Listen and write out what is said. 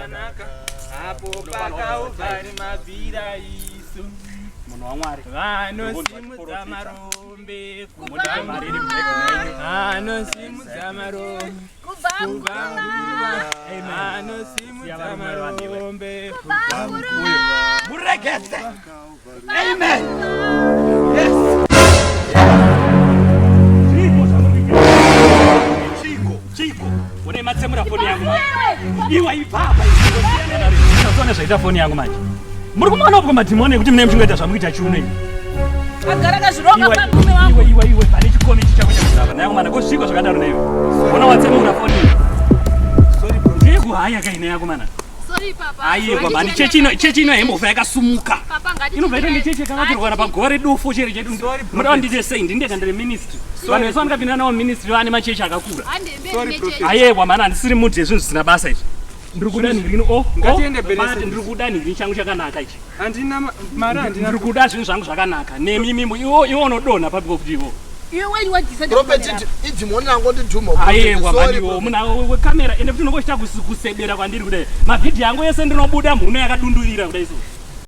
zvakanaka apo pakaubvari mabvira isu munhu waMwari vanosimudza marombe vanosimudza marombe vanosimudza marombe muregedze amen yes Chico une matsemura foni yangu iwe ipapa izvona zvaita foni yangu manje muri kumwana upo madhimoni ekuti mune mchingaita zvamuita chiuno iwe agara kazvironga pamume wangu iwe pane chikomiti chako chakurava nayangu mana kozviko zvakadaro naiwe ona watsemura foni ndikuhaya kaine yako mana aiwa mani chechi ino hembofa yakasumuka inobva ita ngechechi kakakirwana pagore dufu cheri chedu muda ndite sei ndindeka ndiri ministry vanhu vese vandikapinda nawo ministry vane machechi akakura aiwa mana handisiri mudzi yezvinhu zvisina basa izvi ndiri kuda nhirini ndiri kuda nhirini changu chakanaka ichi ndiri kuda zvinhu zvangu zvakanaka nemimimo iwo unodonha pabiko kuti iwo aiwa maniwo muna wekamera ende kuti unongochita kusebera kwandiri kudai mavhidhiyo yangu yese ndinobuda mhuno yakadunduvira kudai so